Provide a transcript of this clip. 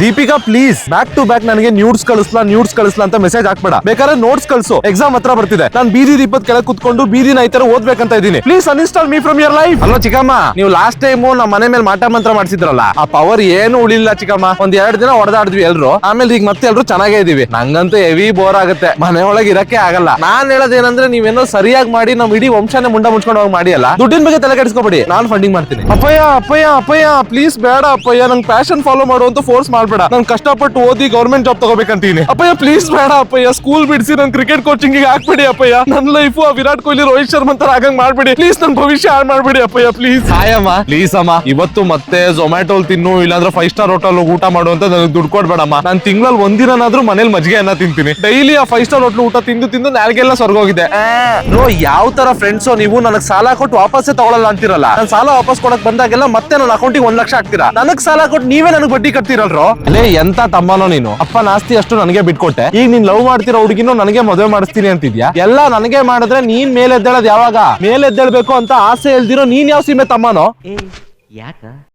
Deepika please back to back ನನಗೆ nudes ಕಳಿಸ್ಲಾ ಅಂತ ಮೆಸೇಜ್ ಹಾಕ್ಬೇಡ. ಬೇಕಾದ್ರೆ ನೋಟ್ಸ್ ಕಳ್ಸು, ಎಕ್ಸಾಮ್ ಹತ್ರ ಬರ್ತಿದೆ. ನಾನು ಬೀದಿ ದೀಪದ ಕೆಳಗೆ ಕುತ್ಕೊಂಡು ಬೀದಿ ನಾಯ್ತರ ಓದ್ಬೇಕಂತ ಇದೀನಿ. Please uninstall me from your life. ಅಲ್ಲೋ ಚಿಕ್ಕಮ್ಮ, ನೀವು ಲಾಸ್ಟ್ ಟೈಮ್ ನಮ್ಮ ಮನೆ ಮೇಲೆ ಮಾಟ ಮಂತ್ರ ಮಾಡಿಸಿದ್ರಲ್ಲ, ಆ ಪವರ್ ಏನು ಉಳಿಲ್ಲ ಚಿಕ್ಕಮ್ಮ. ಒಂದ್ 2 ದಿನ ಹೊಡೆದಾಡಿದ್ವಿ ಎಲ್ರು, ಆಮೇಲೆ ಈಗ ಮತ್ತೆ ಎಲ್ರು ಚೆನ್ನಾಗೇ ಇದೀವಿ. ನಂಗಂತೂ ಹೆವಿ ಬೋರ್ ಆಗುತ್ತೆ, ಮನೆ ಒಳಗೆ ಇರಕ್ಕೆ ಆಗಲ್ಲ. ನಾನ್ ಹೇಳೋದೇನಂದ್ರೆ ನೀವೇನೋ ಸರಿಯಾಗಿ ಮಾಡಿ ನಮ್ ಇಡೀ ವಂಶನೇ ಮುಂಡ ಮುಚ್ಕೊಂಡು ಹೋಗಿ ಮಾಡಿ ಅಲ್ಲ. ದುಡ್ಡಿನ ಬಗ್ಗೆ ತಲೆ ಕೆಡಿಸ್ಕೊಬೇಡಿ, ನಾನು ಫಂಡಿಂಗ್ ಮಾಡ್ತೀನಿ. ಅಪ್ಪಯ್ಯ ಪ್ಲೀಸ್ ಬೇಡ ಅಪ್ಪಯ್ಯ, ನಂಗೆ ಪ್ಯಾಷನ್ ಫಾಲೋ ಮಾಡುವಂತ ಫೋರ್ಸ್ ಮಾಡ್ಬೇಡ. ನಾನು ಕಷ್ಟಪಟ್ಟು ಓದಿ ಗೌರ್ಮೆಂಟ್ ಜಾಬ್ ತಗೋಬೇಕಂತೀನಿ. ಅಪ್ಪಯ್ಯ ಪ್ಲೀಸ್ ಬೇಡ ಅಪ್ಪಯ್ಯ, ಸ್ಕೂಲ್ ಬಿಡಿಸಿ ನನ್ ಕ್ರಿಕೆಟ್ ಕೋಚಿಂಗ್ ಹಾಕ್ಬಿಡಿ ಅಪ್ಪಯ್ಯ. ನನ್ನ ಲೈಫ್ ವಿರಾಟ್ ಕೊಹ್ಲಿ ರೋಹಿತ್ ಶರ್ಮಾ ತರ ಆಗಂಗ್ ಮಾಡ್ಬಿಡಿ ಪ್ಲೀಸ್. ನನ್ ಭವಿಷ್ಯ ಹಾಳು ಮಾಡ್ಬಿಡಿ ಅಪ್ಪಯ್ಯ ಪ್ಲೀಸ್. ಹಾಯಮ್ಮ ಪ್ಲೀಸ್ ಅಮ್ಮ, ಇವತ್ತು ಮತ್ತೆ ಝೊಮ್ಯಾಟೋಲ್ ತಿನ್ನು, ಇಲ್ಲಾಂದ್ರೆ 5 ಸ್ಟಾರ್ ಹೋಟೆಲ್ ಊಟ ಮಾಡು ಅಂತ ನನಗೆ ದುಡ್ಡು ಕೊಡ್ಬೇಡಮ್ಮ. ನಾನು ತಿಂಗಳಲ್ಲಿ ಒಂದಿನಾದ್ರೂ ಮನೇಲಿ ಮಜ್ಜಿಗೆ ಅನ್ನ ತಿಂತೀನಿ. ಡೈಲಿ ಆ 5 ಸ್ಟಾರ್ ಹೋಟೆಲ್ ಊಟ ತಿಂದು ನಾಲ್ಗೆಲ್ಲ ಸ್ವರ್ಗೋಗಿದೆ. ಯಾವ ತರ ಫ್ರೆಂಡ್ಸೋ ನೀವು, ನನಗ್ ಸಾಲ ಕೊಟ್ಟು ವಾಪಸ್ಸೇ ತಗೊಳಲ್ಲ ಅಂತಿರಲ್ಲ. ನಾನು ಸಾಲ ವಾಪಸ್ ಕೊಡಕ್ ಬಂದಾಗೆಲ್ಲ ಮತ್ತೆ ನನ್ನ ಅಕೌಂಟಿಗೆ 1 ಲಕ್ಷ ಹಾಕ್ತೀರಾ. ನನಗ್ ಸಾಲ ಕೊಟ್ಟು ನೀವೇ ನನಗ್ ಬಡ್ಡಿ ಕಟ್ತಿರಲ್ರೋ. ಅಲ್ಲೇ ಎಂತ ತಮ್ಮನೋ ನೀನು. ಅಪ್ಪ ನಾಸ್ತಿ ಅಷ್ಟು ನನಗೆ ಬಿಟ್ಕೊಟ್ಟೆ, ಈಗ ನೀನ್ ಲವ್ ಮಾಡ್ತಿರೋ ಹುಡುಗಿನೂ ನನಗೆ ಮದುವೆ ಮಾಡಿಸ್ತೀನಿ ಅಂತಿದ್ಯಾ. ಎಲ್ಲ ನನಗೆ ಮಾಡಿದ್ರೆ ನೀನ್ ಮೇಲೆದ್ದೇಳೋದ್ ಯಾವಾಗ? ಮೇಲೆದ್ದೇಳ್ಬೇಕು ಅಂತ ಆಸೆ ಇಲ್ದಿರೋ ನೀನ್ ಯಾವ ಸೀಮೆ ತಮ್ಮನೋ? ಯಾಕ